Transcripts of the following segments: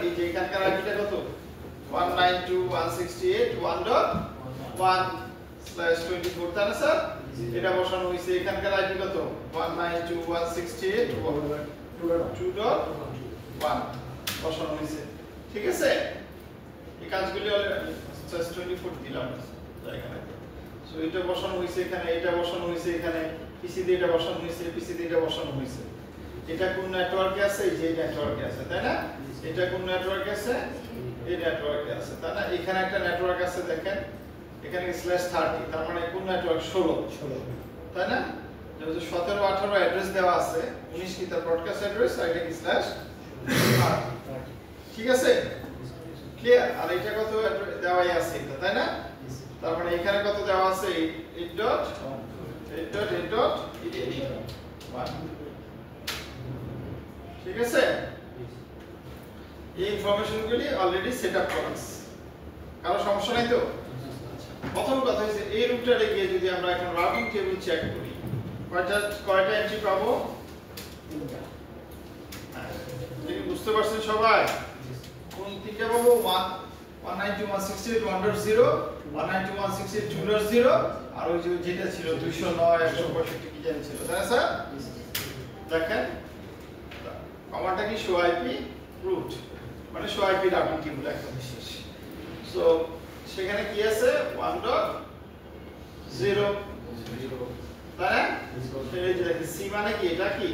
এই যে এখানকার আইপিটা কত 192.168.1.1/24 তাই না স্যার এটা বসানো হইছে এখানকার আইপি কত 192.168.2.1 বসানো হইছে ঠিক আছে এই কাজগুলি জাস্ট 24 দিলাম এখানে সো এটা বসানো হইছে এখানে এটা বসানো হইছে এখানে পিসি দিয়ে এটা বসানো হইছে পিসি দিয়ে এটা বসানো হইছে এটা কোন নেটওয়ার্কে আছে এই যে নেটওয়ার্কে আছে তাই না এটা কোন নেটওয়ার্কে আছে এই নেটওয়ার্কে আছে তাই না এখানে একটা নেটওয়ার্ক আছে দেখেন এখানে /30 তার মানে কোন নেটওয়ার্ক 16 তাই না যেহেতু 17 18 অ্যাড্রেস দেওয়া আছে 19 কি তার ব্রডকাস্ট অ্যাড্রেস আর এটা কি /30 ঠিক আছে ক্লিয়ার আর এটা কত দেওয়াই আছে এটা তাই না তার মানে এখানে কত দেওয়া আছে 8.8.8.1 ঠিক আছে এই ইনফরমেশনগুলি অলরেডি সেটআপ করা আছে কারো সমস্যা নাই তো প্রথম কথা হচ্ছে এই রুটারে গিয়ে যদি আমরা এখন রাউটিং টেবিল চেক করি কয়টা এন্ট্রি পাবো তিনটা বুঝতে পারছেন সবাই কোন তিনটা পাবো 192.168.1.0 192.168.2.0 আর ওই যে যেটা ছিল 209 165 কি জানি ছিল তাই না স্যার দেখেন কমান্ডটা কি শো আইপি রুট মানে শো আইপি রাউটিং টেবিল একদম বিশেষ সো সেখানে কি আছে 1.0 তাই না এই যে দেখি সি মানে কি এটা কি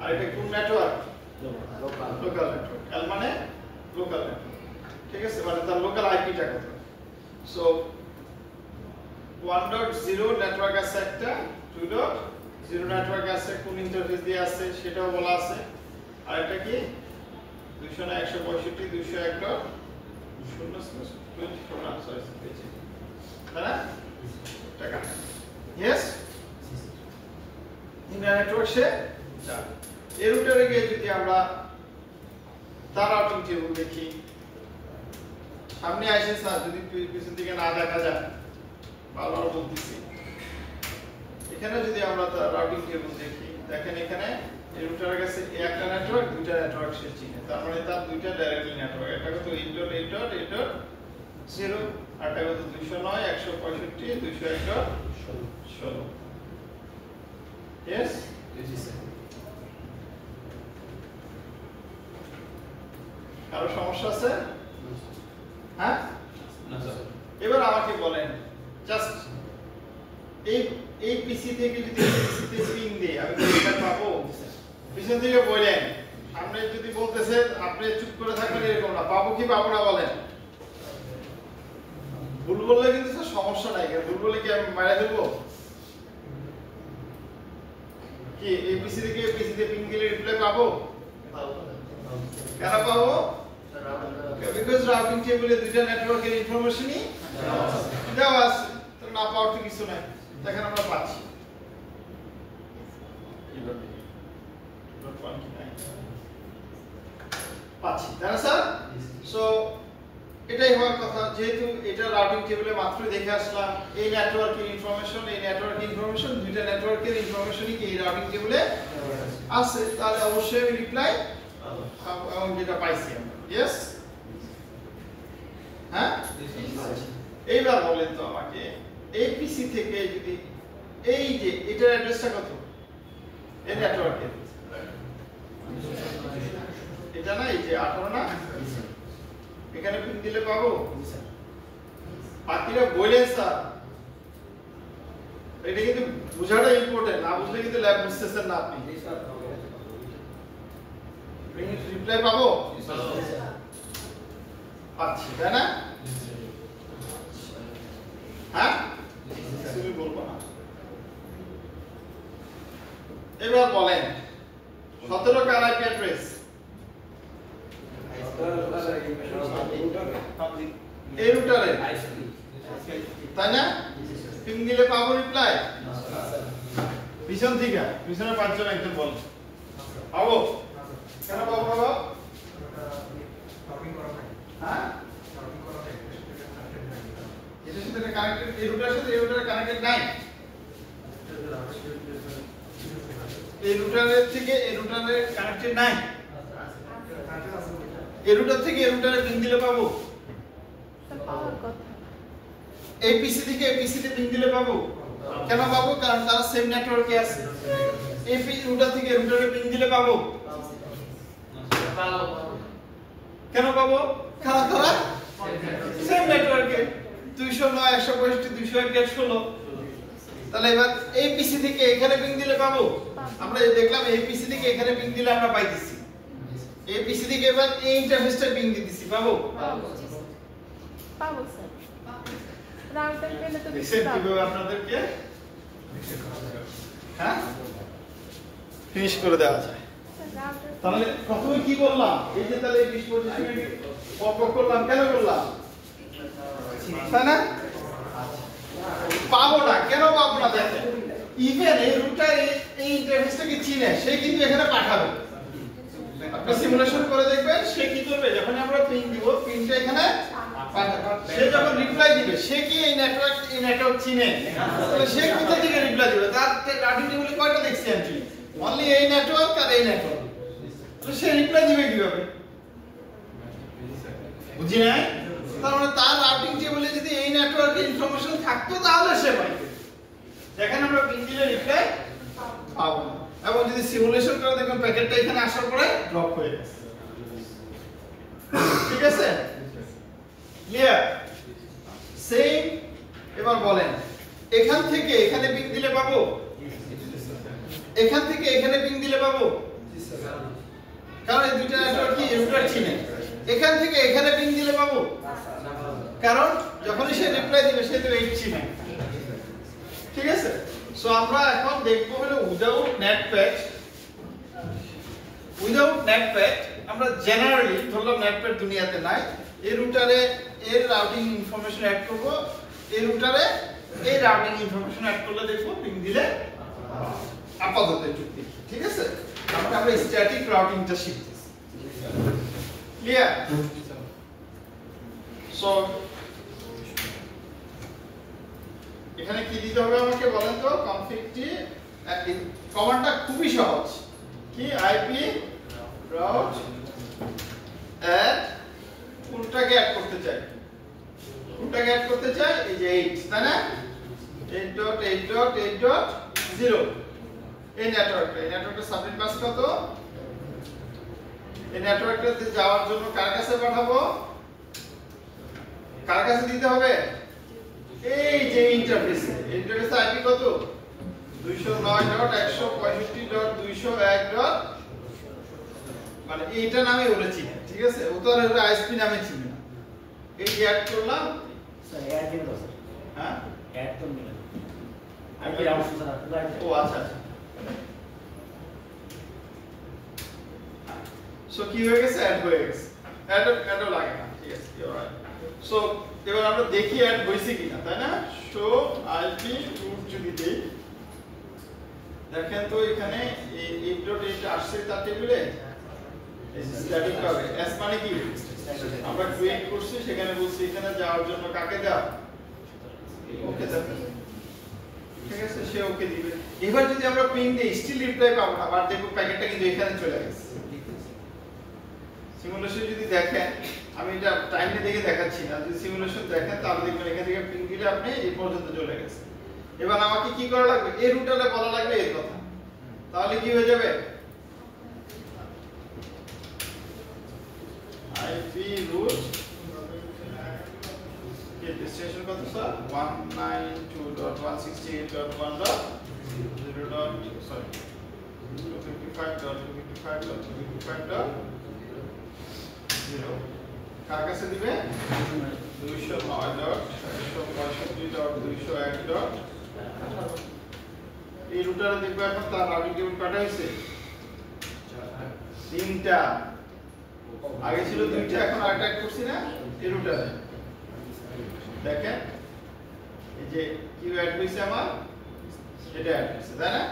আর এটা কোন নেটওয়ার্ক লোকাল নেটওয়ার্ক এল মানে লোকাল নেটওয়ার্ক ঠিক আছে মানে তার লোকাল আইপিটা কত সো 1.0 নেটওয়ার্ক আছে একটা 2.0 নেটওয়ার্ক আছে কোন ইন্টারফেস দিয়ে আছে সেটাও বলা আছে আর এটা কি 209 165 201.0 সরি তাই না টাকা ইয়েস নেটওয়ার্ক সে এর রুটারে গিয়ে যদি আমরা তার রাউটিং টেবিল দেখি সামনে আসে স্যার যদি পিছন থেকে না দেখা যায় বারবার বলতেছি এখানে যদি আমরা তার রাউটিং টেবিল দেখি দেখেন এখানে এই রুটারের কাছে একটা নেটওয়ার্ক দুইটা নেটওয়ার্ক সে চিনে তার মানে তার দুইটা ডাইরেক্টলি নেটওয়ার্ক একটা কত 8.8.8.0 আর একটা কত 209 165 201.16 yes কারো সমস্যা আছে হ্যাঁ না স্যার এবার আমাকে বলেন জাস্ট এই পিসি থেকে যদি পিসিতে পিং দেই আমি কি পাবো পিছন থেকে বলেন সামনে যদি বলতেছে আপনি চুপ করে থাকবেন এরকম না পাবো কি পাবো না বলেন ভুল বললে কিন্তু স্যার সমস্যা নাই ভুল বলে কি আমি মারা দেব কি এই পিসি থেকে পিসিতে পিং দিলে রিপ্লাই পাবো কেন পাবো বিকজ রাউটিং টেবিলে দুইটা নেটওয়ার্কের ইনফরমেশনই দেওয়া আছে তো না পাওয়ার তো কিছু নাই দেখেন আমরা পাচ্ছি পাচ্ছি তাই না স্যার সো এটাই হওয়ার কথা যেহেতু এটা রাউটিং টেবিলে মাত্র দেখে আসলাম এই নেটওয়ার্কের ইনফরমেশন দুইটা নেটওয়ার্কের ইনফরমেশনই কি এই রাউটিং টেবিলে আছে তাহলে অবশ্যই আমি রিপ্লাই এবং যেটা পাইছি আমরা ইয়েস হ্যাঁ এইবার বলেন তো আমাকে এই পিসি থেকে যদি এই যে এটার অ্যাড্রেসটা কত এই নেটওয়ার্কের এটা না এই যে 18 না এখানে পিন দিলে পাবো বাকিরা বলেন স্যার এটা কিন্তু বোঝাটা ইম্পর্টেন্ট না বুঝলে কিন্তু ল্যাব বুঝতেছেন না আপনি রিপ্লাই পাবো পাচ্ছি তাই না হ্যাঁ তুমি বলবো না এবার বলেন 17 কার আইপি অ্যাড্রেস এই রুটারে তাই না পিং দিলে পাবো রিপ্লাই পিছন থেকে পিছনে পাঁচজন একজন বল পাবো কেন পাবো বাবা হ্যাঁ এটার সাথে কানেক্টেড এই রুটারের সাথে এই রুটার কানেক্টেড নাই এই রুটারের থেকে এই রুটারের কানেক্টেড নাই এই রুটার থেকে এই রুটারে পিং দিলে পাবো? পাওয়ার কথা। এই পিসি থেকে এই পিসিতে পিং দিলে পাবো? কেন পাবো? কারণ তারা সেম নেটওয়ার্কে আছে। এই রুটার থেকে রুটারে পিং দিলে পাবো? কেন পাবো? কারণ তারা সেম নেটওয়ার্কে 209 165 201 116। তাহলে এবার এই পিসি থেকে এখানে পিং দিলে পাবো? আমরা দেখলাম এই পিসি থেকে এখানে পিং দিলে আমরা পাইতেছি। এই পিসি থেকে এবার এই ইন্টারফেসটা পিং দিতেছি, পাবো? পাবো স্যার। রাউটার পেলে তো দেখেন কিভাবে আপনাদেরকে হ্যাঁ ফিনিশ করে দেওয়া যায়। তাহলে প্রথমে কি বললাম? এই যে তাহলে 20 পজিশনে পপ করলাম, কেন করলাম? তাই না? পাবো না, কেন পাবো না? দেখেন ইভেন এই রুটার এই ইন্টারফেসটাকে চিনে, সে কিন্তু এখানে পাঠাবে। আপনি সিমুলেশন করে দেখবেন সে কি করবে, যখন আমরা পিং দিব পিংটা এখানে পাঠাবে। সে যখন রিপ্লাই দিবে সে কি এই নেটওয়ার্ক চিনে? তাহলে সে কোথা থেকে রিপ্লাই দিবে? তার রাউটিং টেবিলে কয়টা দেখছি এন্ট্রি? অনলি এই নেটওয়ার্ক আর এই নেটওয়ার্ক। তো সে রিপ্লাই দিবে কিভাবে? বুঝি নাই? তার মানে তার রাউটিং টেবিলে যদি এই নেটওয়ার্কের ইনফরমেশন থাকতো তাহলে সে পাইতো। দেখেন আমরা পিং দিলে রিপ্লাই পাবো না। এবং যদি সিমুলেশন করে দেখবেন প্যাকেটটা এখানে আসার পরে ড্রপ হয়ে গেছে। ঠিক আছে? ক্লিয়ার? সেম। এবার বলেন এখান থেকে এখানে পিং দিলে পাবো? এখান থেকে এখানে পিং দিলে পাবো? কারণ এই দুইটা নেটওয়ার্ক কি রুটার চিনে। এখান থেকে এখানে পিং দিলে পাবো? কারণ যখনই সে রিপ্লাই দিবে সে তো এই চিনে। ঠিক আছে? সো আমরা এখন দেখব হলো উইদাউট নেটপ্যাড আমরা জেনারেলি ধরলাম নেটপ্যাড দুনিয়াতে নাই, এই রুটারে এর রাউটিং ইনফরমেশন অ্যাড করব, এই রুটারে এই রাউটিং ইনফরমেশন অ্যাড করলে দেখব পিং দিলে আপাতত যুক্তি। ঠিক আছে? আমরা স্ট্যাটিক রাউটিংটা শিখতেছি। ক্লিয়ার? সো এখানে কি দিতে হবে আমাকে বলেন তো? কনফিগটি কমান্ডটা খুবই সহজ। কি? আইপি রাউট অ্যাড কোনটাকে অ্যাড করতে চাই? এই যে 8, তাই না? 8.8.8.0 এই নেটওয়ার্কটা সাবনেট বাস কত? এই নেটওয়ার্কটাতে যাওয়ার জন্য কার কাছে পাঠাবো? কার কাছে দিতে হবে? এই যে ইন্টারফেস আইপি কত? 209.165.201. মানে এইটা নামে ওরা চিনে। ঠিক আছে? ও তো আর ওরা আইএসপি নামে চিনে না। এই যে অ্যাড করলাম স্যার অ্যাড দিন দাও স্যার। হ্যাঁ অ্যাড তো মিলে আইপি রাউট স্যার পুরো ও আচ্ছা। সো কি হয়ে গেছে? অ্যাড হয়ে গেছে। অ্যাডও লাগে না। ঠিক আছে? অলরাইট। সো এবার আমরা দেখি অ্যাড হইছে কিনা, তাই না? শো আইপি রুট যদি দেই, দেখেন তো এখানে 8.8 আসছে তার টেবিলে স্ট্যাটিক পাবে। এস মানে কি? আমরা ক্রিয়েট করছি, সেখানে বলছি এখানে যাওয়ার জন্য কাকে দাও? ওকে দাও। ঠিক আছে? সে ওকে দিবে। এবার যদি আমরা পিং দেই স্টিল রিপ্লাই পাবো না, আবার দেখো প্যাকেটটা কিন্তু এখানে চলে গেছে। সিমুলেশন যদি দেখেন, আমি এটা টাইমে দেখে দেখাচ্ছি না, যদি সিমুলেশন দেখেন তাহলে দেখবেন এখান থেকে পিং দিলে আপনি এই পর্যন্ত চলে গেছে। এবার আমাকে কি করা লাগবে? এই রুটারে বলা লাগবে এই কথা। তাহলে কি হয়ে যাবে? আইপি রুট এর ডেস্টিনেশন কত স্যার? 192.168.1.255.255.0 কার কাছে দিবে? 209.165.201. এই রুটারে দেখবে এখন তার রাউটিং টেবিল কাটা হয়েছে 3টা, আগে ছিল 2টা, এখন আরেকটা অ্যাড করছি না এই রুটারে। দেখেন এই যে কি অ্যাড হয়েছে আমার, এটা অ্যাড হয়েছে, তাই না?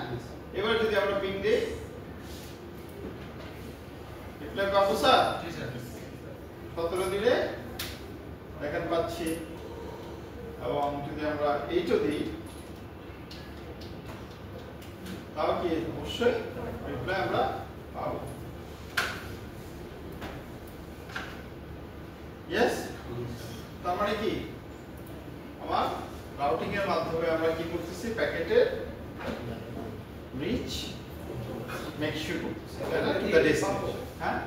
এবার যদি আমরা পিং দেই রিপ্লাই পাবো স্যার? 17 দিলে দেখেন পাচ্ছি। এবং যদি আমরা এইটা দিই তাও কি অবশ্যই রিপ্লাই আমরা পাবো। ইয়েস, তার মানে কি আমার রাউটিং এর মাধ্যমে আমরা কি করতেছি, প্যাকেটের রিচ মেক শিওর করতেছি, তাই না, টু দ্য ডেস্টিনেশন। হ্যাঁ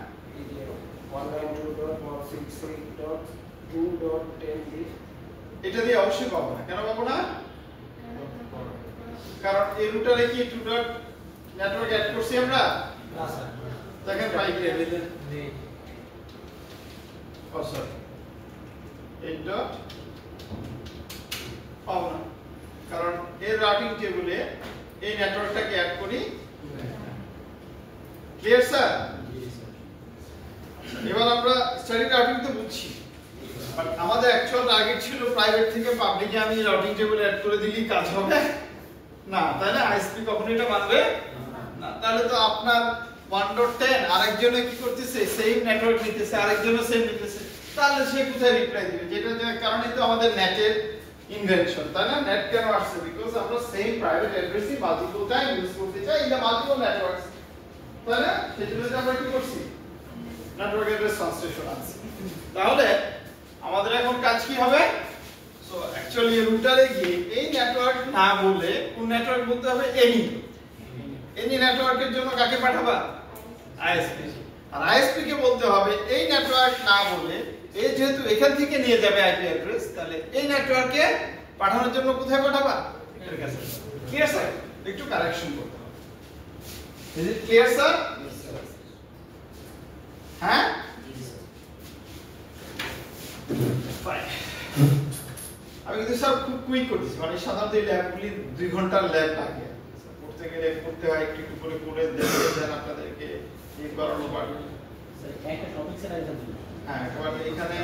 192.168.2.10 এটা দিয়ে অবশ্যই পাবো না। কেন পাবো না? কারণ এই রুটারে কি টু ডট নেটওয়ার্ক অ্যাড করছি আমরা, না স্যার দেখেন পাই কি নেই ও সরি 8 ডট পাবো না, কারণ এর রাউটিং টেবিলে এই নেটওয়ার্কটাকে অ্যাড করি। Clear sir? এবার আমরা স্টাডি রাউটিং তো বুঝছি, বাট আমাদের অ্যাকচুয়াল টার্গেট ছিল প্রাইভেট থেকে পাবলিকে আমি রাউটিং টেবিল অ্যাড করে দিলেই কাজ হবে না, তাই না? আইএসপি কখনো এটা মানবে না। তাহলে তো আপনার 1.10 আরেকজনে কি করতেছে, সেম নেটওয়ার্ক নিতেছে, আরেকজনে সেম নিতেছে, তাহলে সে কোথায় রিপ্লাই দিবে? যেটা যে কারণেই তো আমাদের নেটের ইনভেনশন, তাই না? নেট কেন আসছে? বিকজ আমরা সেম প্রাইভেট অ্যাড্রেসই মাল্টিপল টাইম ইউজ করতে চাই ইন দ্য মাল্টিপল নেটওয়ার্কস, তাই না? সেজন্য আমরা কি করছি, নেটওয়ার্ক অ্যাড্রেস ট্রান্সলেশন আছে। তাহলে আমাদের এখন কাজ কি হবে? সো অ্যাকচুয়ালি রুটারে গিয়ে এই নেটওয়ার্ক না বলে কোন নেটওয়ার্ক বলতে হবে? এনি নেটওয়ার্কের জন্য কাকে পাঠাবা? আইএসপি। আর আইএসপি কে বলতে হবে এই নেটওয়ার্ক না বলে, এই যেহেতু এখান থেকে নিয়ে যাবে আইপি অ্যাড্রেস, তাহলে এই নেটওয়ার্কে পাঠানোর জন্য কোথায় পাঠাবা? এর কাছে। Clear sir? একটু কারেকশন করতে হবে। Is it clear sir? হ্যাঁ ফাইন। আমি কিন্তু সব খুব কুইক করতেছি, মানে সাধারণত এই ল্যাবগুলি 2 ঘন্টার ল্যাব লাগে, করতে গেলে করতে হয় একটু একটু করে করে দেখে দেন আপনাদেরকে এই করানো পারে। স্যার একটা টপিক স্যার আইটেম হ্যাঁ এবার এখানে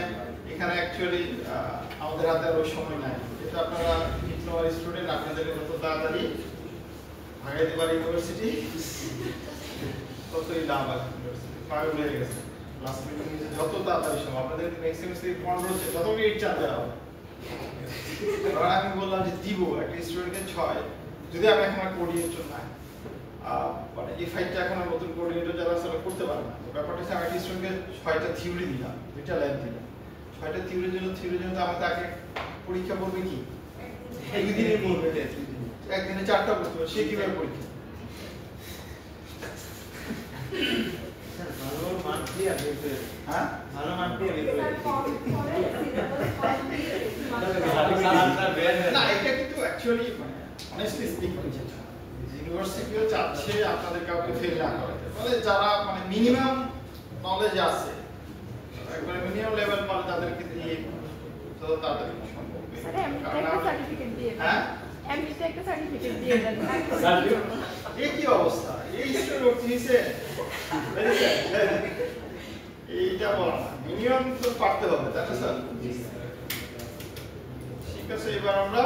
অ্যাকচুয়ালি আমাদের হাতে আর ওই সময় নাই, এটা আপনারা ডিপ্লোমার স্টুডেন্ট, আপনাদের যত তাড়াতাড়ি ভাগাইতে পারে ইউনিভার্সিটি ততই লাভ আছে। ইউনিভার্সিটি পাগল হয়ে গেছে লাস্ট মিনিট যত তাড়াতাড়ি সম্ভব আপনাদের নেক্সট সেমিস্টারে 15 হচ্ছে যত মিনিট চান দেওয়া হবে। এবার আমি বললাম যে দিব একটা স্টুডেন্টকে 6, যদি আমি এখন কোঅর্ডিনেটর নাই, মানে এই ফাইলটা এখন আর নতুন কোঅর্ডিনেটর যারা সেটা করতে পারে না, তো ব্যাপারটা হচ্ছে আমি একটা স্টুডেন্টকে 6টা থিওরি দিলাম, 2টা ল্যাব দিলাম। 6টা থিওরির জন্য তো আমার তাকে পরীক্ষা করবে কি একদিনই করবে, একদিনে 4টা করতে হবে, সে কিভাবে পরীক্ষা? স্যার ভালো মান ক্লিয়ার হইতে, হ্যাঁ ভালো মান ক্লিয়ার হইতে না, এটা কিন্তু অ্যাকচুয়ালি মানে অনেস্টলি স্পিকিং ইউনিভার্সিটিও চাচ্ছে আপনাদের কাউকে ফেল না করাতে, বলে যারা মানে মিনিমাম নলেজ আছে, একবারে মিনিমাম লেভেল মানে তাদেরকে দিয়ে তো তাড়াতাড়ি সম্ভব। স্যার এমনিতে একটা সার্টিফিকেট দিয়ে দেন। হ্যাঁ এমনিতে একটা সার্টিফিকেট দিয়ে দেন। এই কি অবস্থা, এই স্টুডেন্ট উঠছে এইটা বলা না, মিনিমাম তো পারতে হবে, তাই না স্যার? ঠিক আছে, এবার আমরা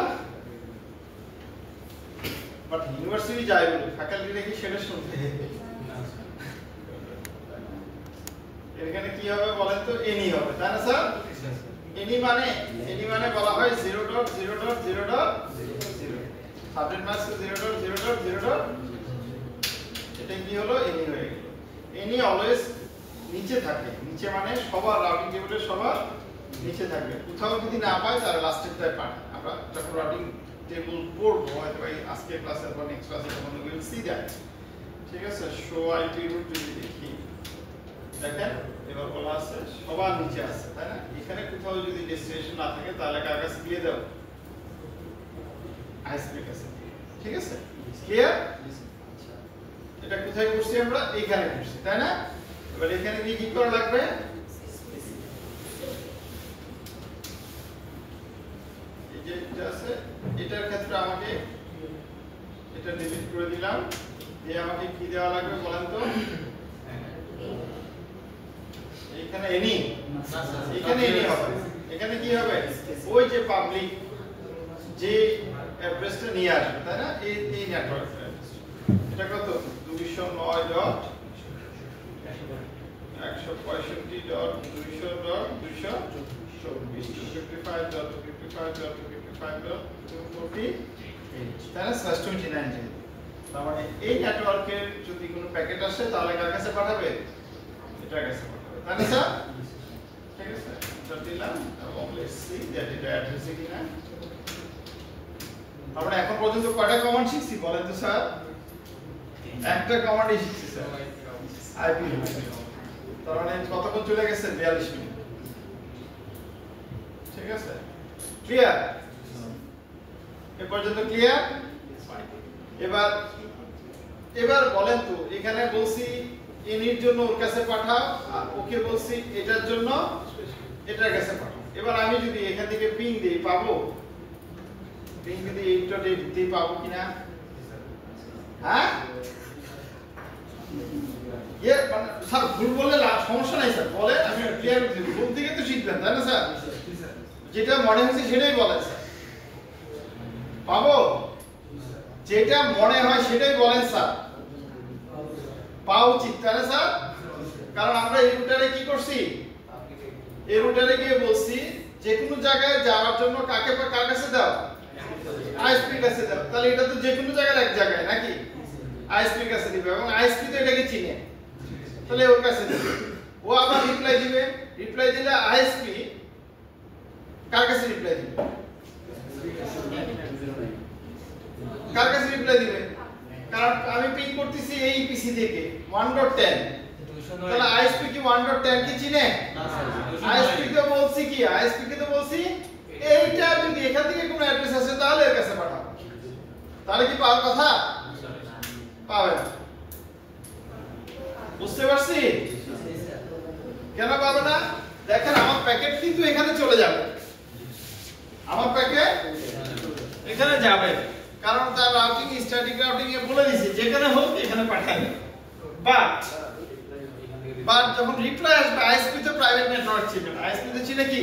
বাট ইউনিভার্সিটি যাই বলি ফ্যাকাল্টি দেখি সেটা শুনতে এখানে কি হবে বলেন তো? এনি হবে, তাই না স্যার? এনি মানে বলা হয় 0.0.0.0 সাবজেক্ট মাস 0.0.0. এটা কি হলো? এনি হয়ে গেল। এনি অলওয়েজ নিচে থাকে, নিচে মানে সবার রাউটিং টেবিলের সবার নিচে থাকবে, কোথাও যদি না পায় তাহলে লাস্টেরটায় পায়। আমরা যখন রাউটিং টেবিল পড়বো হয়তো আজকে ক্লাসে বা নেক্সট ক্লাসে তখন উই উইল সি দ্যাট। ঠিক আছে, শো আইপি রুট যদি দেখি, দেখেন এবার বলা আছে সবার নিচে আছে, তাই না? এখানে কোথাও যদি ডেস্টিনেশন না থাকে তাহলে কার কাছে দিয়ে দাও? আইএসপির কাছে। ঠিক আছে, ক্লিয়ার? এটা কোথায় করছি আমরা? এইখানে করছি, তাই না? এবার এখানে গিয়ে কি করা লাগবে? এই যে এটা আছে, এটার ক্ষেত্রে আমাকে এটা ডিলিট করে দিলাম, দিয়ে আমাকে কি দেওয়া লাগবে বলেন তো? এখানে এনি, এখানে এনি হবে। এখানে কি হবে? ওই যে পাবলিক যে অ্যাড্রেসটা নিয়ে আসবে, তাই না? এই নেটওয়ার্ক এটা কত? 209.100.224.255.255.255.240, তাই না? /29 যেহেতু, তার মানে এই নেটওয়ার্কের যদি কোনো প্যাকেট আসে তাহলে কার কাছে পাঠাবে? এটার কাছে পাঠাবে, তাই না স্যার? ঠিক আছে। এন্টার দিলাম এবং লেটস সি দ্যাট এটা অ্যাড্রেসে কিনা। আমরা এখন পর্যন্ত কয়টা কমান্ড শিখছি বলেন তো স্যার? একটা কমান্ডই শিখছি স্যার, আইপি। তার মানে কতক্ষণ চলে গেছে? 42 মিনিট। ঠিক আছে, ক্লিয়ার? এ পর্যন্ত ক্লিয়ার? এবার বলেন তো, এখানে বলছি এনির জন্য ওর কাছে পাঠাও, আর ওকে বলছি এটার জন্য এটার কাছে পাঠাও। এবার আমি যদি এখান থেকে পিং দিই পাবো? পিং যদি 8.8 দিই পাবো কিনা? হ্যাঁ? মানে স্যার ভুল বললে সমস্যা নাই স্যার, বলে আমি ক্লিয়ার করছি। ভুল থেকে তো শিখবেন তাই না স্যার? যেটা মনে হচ্ছে সেটাই বলেন স্যার। পাবো? যেটা মনে হয় সেটাই বলেন স্যার, পাওয়া উচিত তাই না স্যার? কারণ আমরা এই রুটারে কি করছি? এই রুটারে গিয়ে বলছি যে কোনো জায়গায় যাওয়ার জন্য কার কাছে দাও? আইএসপির কাছে দাও। তাহলে এটা তো যে কোনো জায়গার এক জায়গায় নাকি? আইএসপির কাছে দিবে এবং আইএসপি তো এটাকে চিনে, তাহলে ওর কাছে দিবে। ও আবার রিপ্লাই দিবে, রিপ্লাই দিলে আইএসপি কার কাছে রিপ্লাই দিবে? কার কাছে রিপ্লাই দিবে? কারণ আমি পিং করতেছি এই পিসি থেকে 1.10, তাহলে আইএসপি কি 1.10 কি চিনে? আইএসপি কে বলছি কি? আইএসপি কে তো বলছি এইটা যদি এখান থেকে কোনো অ্যাড্রেস আসে তাহলে এর কাছে পাঠাও। তাহলে কি পাওয়ার কথা? পাবে না। বুঝতে পারছি? কেন পাবে না? দেখেন আমার প্যাকেট কিন্তু এখানে চলে যাবে, আমার প্যাকেট এখানে যাবে, কারণ তার রাউটিং স্ট্যাটিক রাউটিং এ বলে দিয়েছে যেখানে হোক এখানে পাঠাবে। বাট যখন রিপ্লাই আসবে আইএসপি তো প্রাইভেট নেটওয়ার্ক চিনে, আইএসপি তো চিনে কি?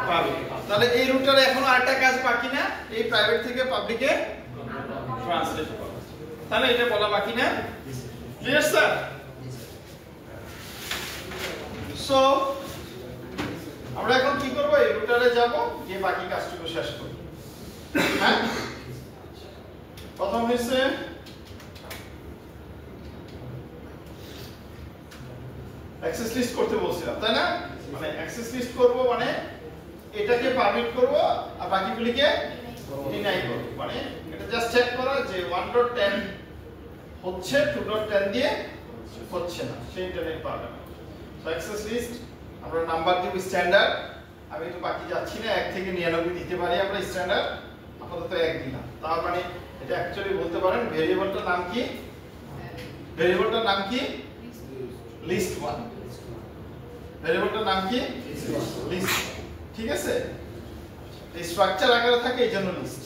পাবে। তাহলে এই রুটারে এখন আরেকটা কাজ বাকি না, এই প্রাইভেট থেকে পাবলিকে ট্রান্সলেট করা। তাহলে এটা বলা বাকি না? Clear sir? সো আমরা এখন কি করব? এই রুটারে যাব, গিয়ে বাকি কাজটুকু শেষ করব। হ্যাঁ, প্রথম হচ্ছে অ্যাক্সেস লিস্ট করতে বলছিলাম তাই না? মানে অ্যাক্সেস লিস্ট করব মানে এটাকে পারমিট করব আর বাকিগুলিকে ডিনাই করব। মানে এটা জাস্ট চেক করা যে 1.10 হচ্ছে 2.10 দিয়ে হচ্ছে না, সেইটা নেই পারবে না। সো অ্যাক্সেস লিস্ট আমরা নাম্বার দিব স্ট্যান্ডার্ড। আমি তো বাকি যাচ্ছি না, 1 থেকে 99 দিতে পারি আমরা স্ট্যান্ডার্ড, আপাতত 1 দিলাম। তার মানে এটা অ্যাকচুয়ালি বলতে পারেন ভেরিয়েবলটার নাম কি? ভেরিয়েবলটার নাম কি? লিস্ট 1। ভেরিয়েবলটার নাম কি? লিস্ট। ঠিক আছে, এই স্ট্রাকচার আকারে থাকে এই জন্য লিস্ট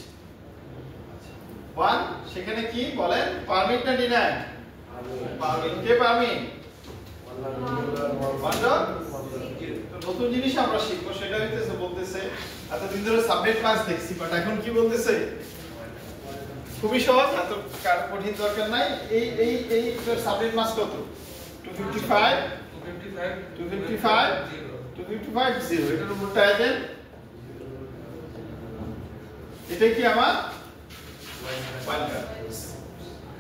1। সেখানে কি বলেন? পারমিট না ডিনাই? পারমিট। কে পারমিট? নতুন জিনিস আমরা শিখবো, সেটা হইতেছে বলতেছে এতদিন ধরে সাবনেট মাস দেখছি, বাট এখন কি বলতেছে? খুবই সহজ, এত কঠিন দরকার নাই। এই এই এই সাবনেট মাস কত? 255 0। এটার উপরটা দেন, এটা কি আমার ওয়াইল্ডকার্ড।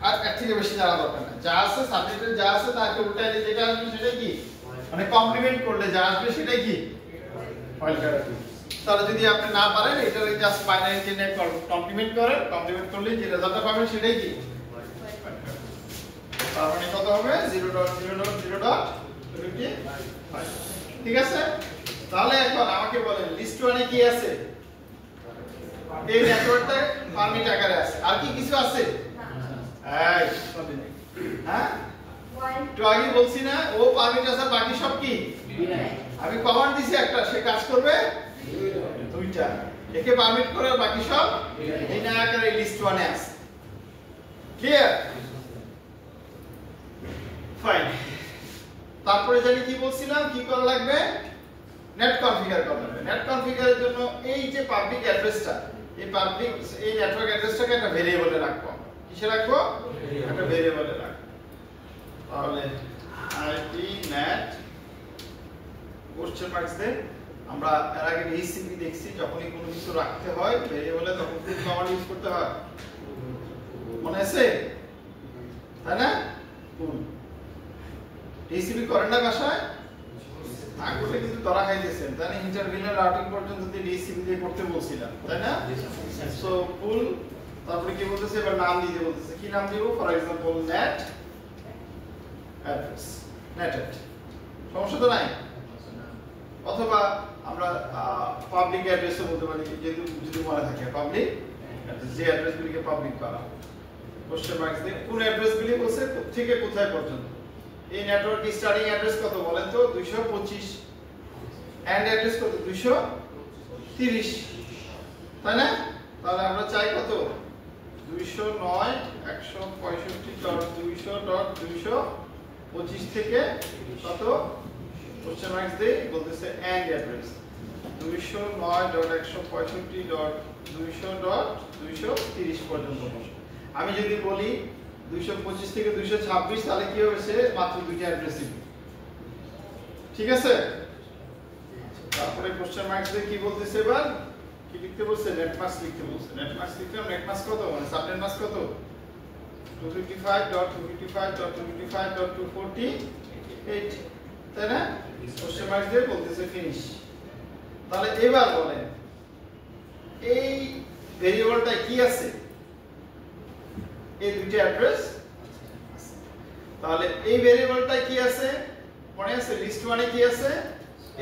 আর এর থেকে বেশি জানা দরকার নাই। যা আছে সাবনেটে যা আছে তাকে উল্টাইলে যেটা আসবে সেটা কি? মানে কমপ্লিমেন্ট করলে যা আসবে সেটাই কি? ওয়াইল্ডকার্ড। তাহলে যদি আপনি না পারেন এটা জাস্ট বাইনারি চেনে কমপ্লিমেন্ট করেন, কমপ্লিমেন্ট করলে যে রেজাল্টটা পাবেন সেটাই কি? তার মানে কত হবে? 0.0.0.55। ঠিক আছে, তাহলে এখন আমাকে বলেন লিস্ট 1 এ কি আছে? এই নেটওয়ার্কটা পারমিট আকারে আছে, আর কি কিছু আছে? এই সবই নেই। হ্যাঁ, তো আগে বলছি না ও পারমিট আছে, বাকি সব কি? আমি কমান্ড দিছি একটা, সে কাজ করবে দুইটা, একে পারমিট করে বাকি সব এই না আকারে লিস্ট 1 এ আছে। ক্লিয়ার? ফাইন। তারপরে জানি কি বলছিলাম, কি করা লাগবে? নেট কনফিগার করা লাগবে। নেট কনফিগারের জন্য এই যে পাবলিক অ্যাড্রেসটা, এই পাবলিক এই নেটওয়ার্ক অ্যাড্রেসটাকে একটা ভেরিয়েবলে রাখবো। কিসে রাখবো? একটা ভেরিয়েবলে রাখবো। তাহলে আইপি নেট কোশ্চেন মার্কস দেন। আমরা এর আগে ডিসিপি দেখছি, যখনই কোনো কিছু রাখতে হয় ভেরিয়েবলে তখন কোন কমান্ড ইউজ করতে হয় মনে আছে? তাই না? কোন ডিসিপি করেন না বাসায়? আগুনটা কিন্তু ধরা খাইতেছেন তাই না ইন্টারভিউয়ার রাউটিং পর্যন্ত দিয়ে ডিসিপি দিয়ে করতে বলছিলাম তাই না সো ফুল তারপরে কি বলতেছে এবার নাম দিতে বলতেছে কি নাম দিব ফর एग्जांपल নেট অ্যাড্রেস নেটেড সমস্যা তো নাই অথবা আমরা পাবলিক অ্যাড্রেসও বলতে পারি যদি মনে থাকে পাবলিক অ্যাড্রেস যে অ্যাড্রেসগুলিকে পাবলিক করা কোশ্চেন মার্কস দিয়ে কোন অ্যাড্রেসগুলি বলছে থেকে কোথায় পর্যন্ত এই নেটওয়ার্ক স্টার্টিং অ্যাড্রেস কত বলেন তো 225 এন্ড অ্যাড্রেস কত 230 তাই না তাহলে আমরা চাই কত 209.165.200.225 থেকে কত কোশ্চেন মার্কস দিয়ে বলতেছে এন্ড অ্যাড্রেস 209.165.200.230 পর্যন্ত আমি যদি বলি 225 থেকে 226 তাহলে কি হবে সে মাত্র দুইটা অ্যাড্রেস দিবে ঠিক আছে তারপরে কোশ্চেন মার্কস দিয়ে কি বলতেছে এবার কি লিখতে বলছে নেট মাস্ক লিখতে বলছে নেট মাস্ক লিখতে নেট মাস্ক কত মানে সাবনেট মাস্ক কত 255.255.255.248 তাই না কোশ্চেন মার্কস দিয়ে বলতেছে ফিনিশ তাহলে এবার বলেন এই ভেরিয়েবলটা কি আছে এই দুইটা অ্যাড্রেস তাহলে এই ভেরিয়েবলটা কি আছে মনে আছে লিস্ট 1 এ কি আছে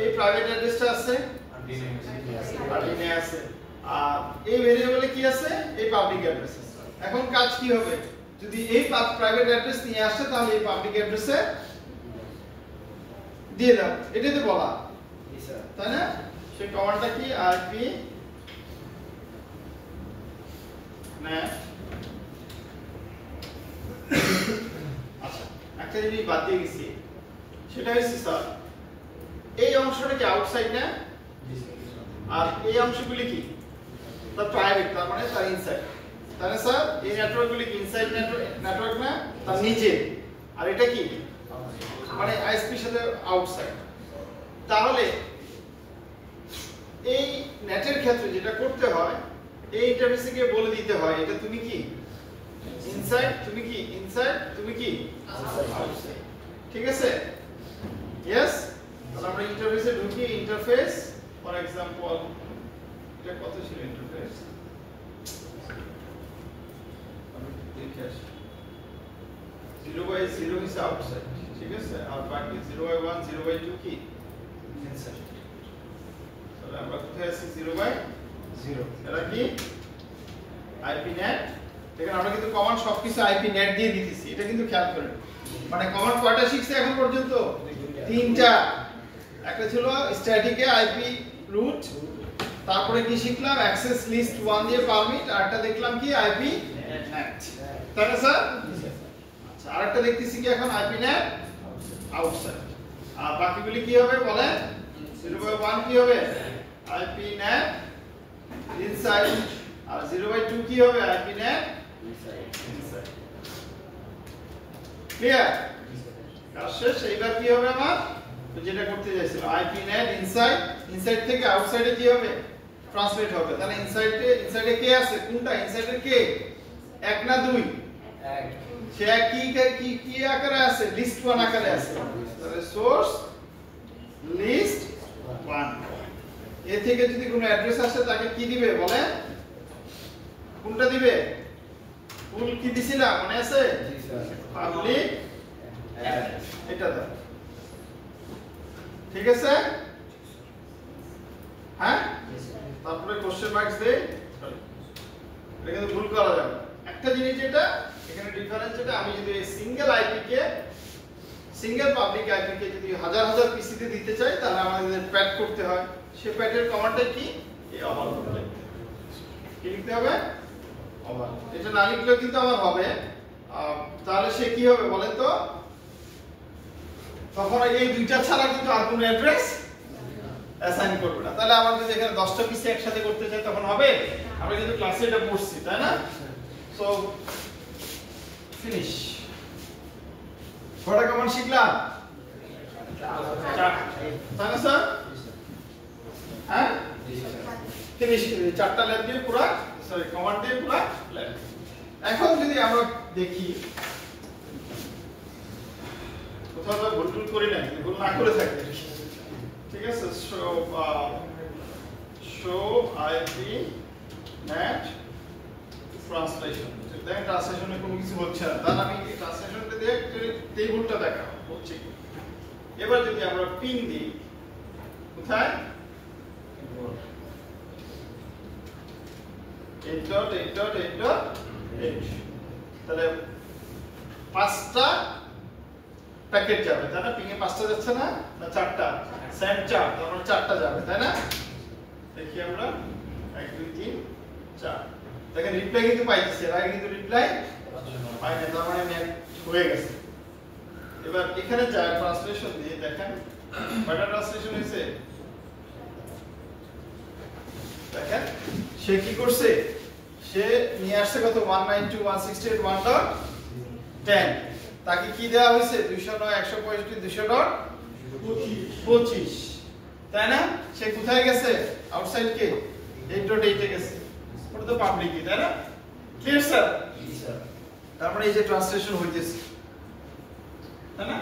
এই প্রাইভেট অ্যাড্রেসটা আছে আর ডিনে আছে আর এই ভেরিয়েবলে কি আছে এই পাবলিক অ্যাড্রেস আছে এখন কাজ কি হবে যদি এই প্রাইভেট অ্যাড্রেস নিয়ে আসে তাহলে এই পাবলিক অ্যাড্রেসে দিয়ে দাও এটাই তো বলা তাই না সেই কমান্ডটা কি আইপি নেট আচ্ছা একটা জিনিস বাদ দিয়ে গেছি সেটা হচ্ছে স্যার এই অংশটা কি আউটসাইড না আর এই অংশগুলি কি তার প্রাইভেট তার মানে তার ইনসাইড তাহলে স্যার এই নেটওয়ার্কগুলি কি ইনসাইড নেটওয়ার্ক না তার নিচে আর এটা কি মানে আইএসপির সাথে আউটসাইড তাহলে এই নেটের ক্ষেত্রে যেটা করতে হয় এই ইন্টারফেসে গিয়ে বলে দিতে হয় এটা তুমি কি ইনসাইড তুমি কি ইনসাইড তুমি কি আউটসাইড ঠিক আছে यस তাহলে আমরা ইন্টারফেসে ঢুকি ইন্টারফেস ফর एग्जांपल এটা কত ছিল ইন্টারফেস আমি দেখে আসি 0/0 is outside ঠিক আছে আর বাকি 0/1 0/2 কি ইনসাইড তাহলে আমরা কোথায় আছি 0/0 এটা কি আইপি নেট দেখেন আমরা কিন্তু কমান্ড সবকিছু আইপি নেট দিয়ে দিতেছি এটা কিন্তু খেয়াল করেন মানে কমান্ড কয়টা শিখছে এখন পর্যন্ত তিনটা একটা ছিল স্ট্যাটিকে আইপি রুট তারপরে কি শিখলাম অ্যাক্সেস লিস্ট 1 দিয়ে পারমিট আর একটা দেখলাম কি আইপি নেট তাই না স্যার আচ্ছা আরেকটা দেখতেছি কি এখন আইপি নেট আউটসাইড আর বাকিগুলি কি হবে বলেন 0/1 কি হবে আইপি নেট ইনসাইড আর 0/2 কি হবে আইপি নেট ইনসাইড ক্লিয়ার কাজ শেষ এইবার কি হবে আমার তো যেটা করতে যাইছিল আইপি নেট ইনসাইড থেকে আউটসাইডে কি হবে ট্রান্সলেট হবে তাহলে ইনসাইডে কে আছে কোনটা ইনসাইডে কে এক না দুই এক সে কি আকারে আছে লিস্ট 1 আকারে আছে তাহলে সোর্স লিস্ট 1 এ থেকে যদি কোনো অ্যাড্রেস আসে তাকে কি দিবে বলেন কোনটা দিবে ফুল কি দিছিলাম মনে আছে জি স্যার পাবলিক এটা দাও ঠিক আছে হ্যাঁ তারপরে কোশ্চেন মার্কস দে এটা কিন্তু ভুল করা যাবে একটা জিনিস যেটা এখানে ডিফারেন্স যেটা আমি যদি সিঙ্গেল আইপি কে সিঙ্গেল পাবলিক আইপি কে যদি হাজার হাজার পিসি তে দিতে চাই তাহলে আমাদের প্যাড করতে হয় সেই প্যাডের কমান্ডটা কি এই অবাল করতে কি লিখতে হবে অবাল এটা না লিখলেও কিন্তু আমার হবে তাহলে সে কি হবে বলেন তো তখন এই দুইটা ছাড়া কিন্তু আর কোনো অ্যাড্রেস অ্যাসাইন করবে না তাহলে আমরা যদি এখানে 10টা পিসি একসাথে করতে চাই তখন হবে আমরা কিন্তু ক্লাসে এটা পড়ছি তাই না সো ফিনিশ কয়টা কমান্ড শিখলাম 4 তাই না স্যার হ্যাঁ ফিনিশ 4টা ল্যাব দিয়ে পুরো সরি কমান্ড দিয়ে পুরো ল্যাব এখন যদি আমরা দেখি কোথাও ভুল টুল করি না ভুল না করে থাকি show IP net translation দেখেন ট্রান্সলেশনে কোনো কিছু হচ্ছে না তাহলে আমি এই ট্রান্সলেশনটা দিয়ে টেবিলটা দেখাবো হচ্ছে কি এবার যদি আমরা পিং দিই কোথায় 8.8.8.8 তাহলে পাঁচটা প্যাকেট যাবে তাই না পিং এ পাঁচটা যাচ্ছে না না চারটা সেন্ড চার তার মানে চারটা যাবে তাই না দেখি আমরা 1 2 3 4 দেখেন রিপ্লাই কিন্তু পাইতেছে এর আগে কিন্তু রিপ্লাই পাই না তার মানে নেট হয়ে গেছে এবার এখানে যা ট্রান্সলেশন দিয়ে দেখেন কয়টা ট্রান্সলেশন হয়েছে দেখেন সে কি করছে সে নিয়ে আসছে কত 192.168.1.10 তাকে কি দেওয়া হয়েছে 209 165 200.25 তাই না সে কোথায় গেছে আউটসাইড কে 8.8 এ গেছে ওটা তো পাবলিক তাই না ক্লিয়ার স্যার তারপরে এই যে ট্রান্সলেশন হইতেছে তাই না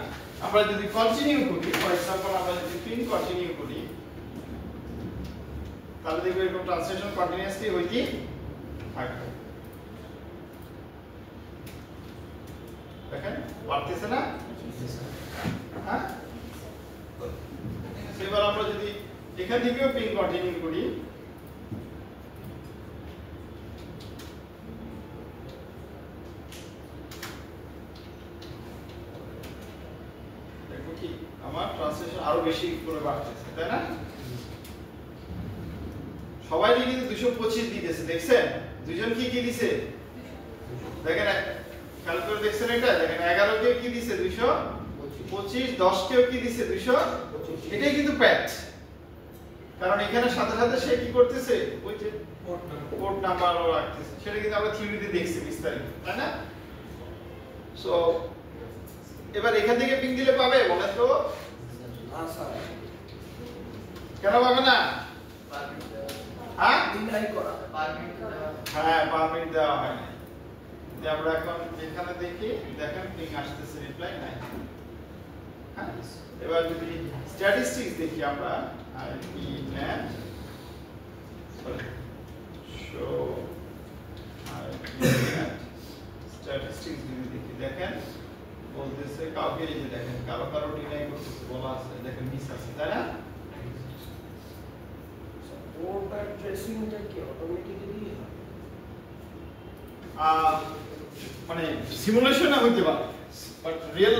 আমরা যদি কন্টিনিউ করি ফর एग्जांपल আমরা যদি প্রিন্ট কন্টিনিউ করি তাহলে দেখো এরকম ট্রান্সলেশন কন্টিনিউয়াসলি হইতে থাকবে দেখেন বাড়তেছে না হ্যাঁ এবার আমরা যদি এখান থেকেও প্রিন্ট কন্টিনিউ করি দেখো কি আমার ট্রান্সলেশন আরো বেশি করে বাড়তেছে তাই না সবাই কিন্তু 225 দিতেছে দেখছেন দুইজন কি কি দিছে দেখেন খেয়াল করে দেখছেন এটা দেখেন 11 কে কি দিছে 225 10 কেও কি দিছে 200 এটাই কিন্তু প্যাচ কারণ এখানে সাথে সাথে সে কি করতেছে ওই যে পোর্ট নাম্বারও রাখতেছে সেটা কিন্তু আমরা থিওরিতে দেখছি বিস্তারিত তাই না সো এবার এখান থেকে পিং দিলে পাবে বলেন তো না স্যার কেন পাবে না হ্যাঁ ডিনাই করা হ্যাঁ পারমিট দেওয়া হয় না যে আমরা এখন এখানে দেখি দেখেন পিং আসতেছে রিপ্লাই নাই হ্যাঁ এবার যদি স্ট্যাটিস্টিক্স দেখি আমরা IPNet শো IPNet স্ট্যাটিস্টিক্স যদি দেখি দেখেন বলতেছে কাউকে এই যে দেখেন কারো কারো ডিনাই করতেছে বলা আছে দেখেন মিস আছে তাই না ওটা ট্রেসিংটা কি অটোমেটিক্যালি মানে সিমুলেশনে হইতে পারে বাট রিয়েল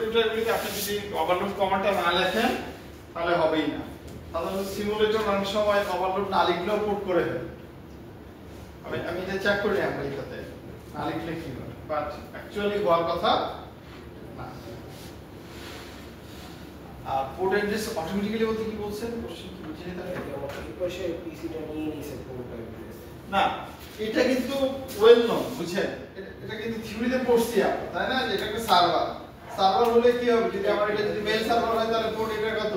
রুটারগুলিতে আপনি যদি ওভারলোড কমান্ডটা না লেখেন তাহলে হবেই না সাধারণত সিমুলেটর অনেক সময় ওভারলোড না লিখলেও পোর্ট করে দেয় আমি এটা চেক করি আমরা এটাতে না লিখলে কি হয় বাট অ্যাকচুয়ালি হওয়ার কথা না আর পোর্ট অ্যাড্রেস অটোমেটিক্যালি বলতে কি বলছেন কোশ্চেন কি বুঝিয়ে তাহলে এই পাশে পিসিটা নিয়ে নিছে পোর্ট অ্যাড্রেস না এটা কিন্তু ওয়েল নোন বুঝছেন এটা কিন্তু থিওরিতে পড়ছি আমরা তাই না যে এটা একটা সার্ভার হলে কি হবে যদি আমার এটা যদি মেল সার্ভার হয় তাহলে পোর্ট এটা কত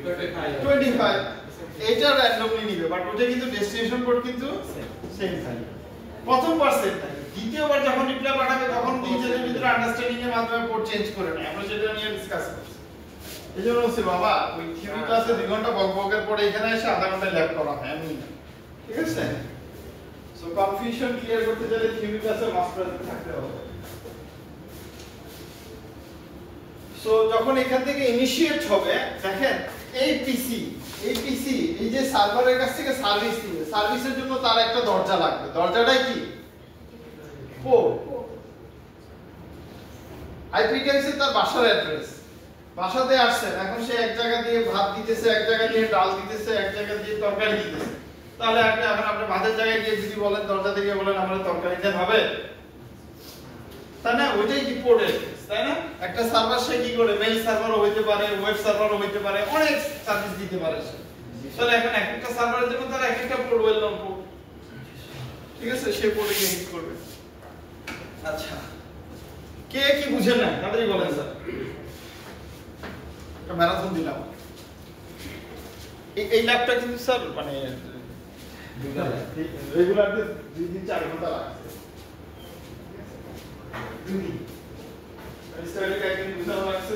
25 এটা র্যান্ডমলি নিবে বাট ওটা কিন্তু ডেস্টিনেশন পোর্ট কিন্তু সেম থাকবে প্রথমবার সেম থাকে দ্বিতীয়বার যখন রিপ্লাই পাঠাবে তখন নিজেদের ভিতরে আন্ডারস্ট্যান্ডিং এর মাধ্যমে পোর্ট চেঞ্জ করে নেয় আমরা সেটা নিয়ে ডিসকাস করছি এইজন্য বলছি বাবা ওই থিওরি ক্লাসে 2 ঘন্টা বকবকের পরে এখানে এসে আধা ঘন্টা ল্যাব করা হয় আমি ঠিক আছে সো কনফিউশন ক্লিয়ার করতে গেলে থিওরি ক্লাসে মাস্টার থাকতে হবে সো যখন এখান থেকে ইনিশিয়েট হবে দেখেন এই পিসি এই যে সার্ভারের কাছ থেকে সার্ভিস দিবে সার্ভিসের জন্য তার একটা দরজা লাগবে দরজাটাই কি পোর্ট আইপি অ্যাড্রেস তার বাসার অ্যাড্রেস বাসাতে আসছেন এখন সে এক জায়গা দিয়ে ভাত দিতেছে এক জায়গা দিয়ে ডাল দিতেছে এক জায়গা দিয়ে তরকারি দিতেছে তাহলে এখন আপনি ভাতের জায়গায় গিয়ে যদি বলেন দরজা থেকে বলেন আমরা তরকারি দেন হবে তাই না ওইটাই কি পোর্ট অ্যাড্রেস তাই না একটা সার্ভার সে কি করে মেইল সার্ভারও হইতে পারে ওয়েব সার্ভারও হইতে পারে অনেক সার্ভিস দিতে পারে সে তাহলে এখন একটা সার্ভারের জন্য তার একটা পোর্ট ওয়েল নন পোর্ট ঠিক আছে সে পোর্টে গিয়ে হিট করবে আচ্ছা কে কি বুঝেন না তাড়াতাড়ি বলেন স্যার একটা ম্যারাথন দিলাম এই ল্যাবটা কিন্তু স্যার মানে রেগুলার 2-4 ঘন্টা লাগছে 2 দিন স্টাডি টাইপিং বুঝানো লাগছে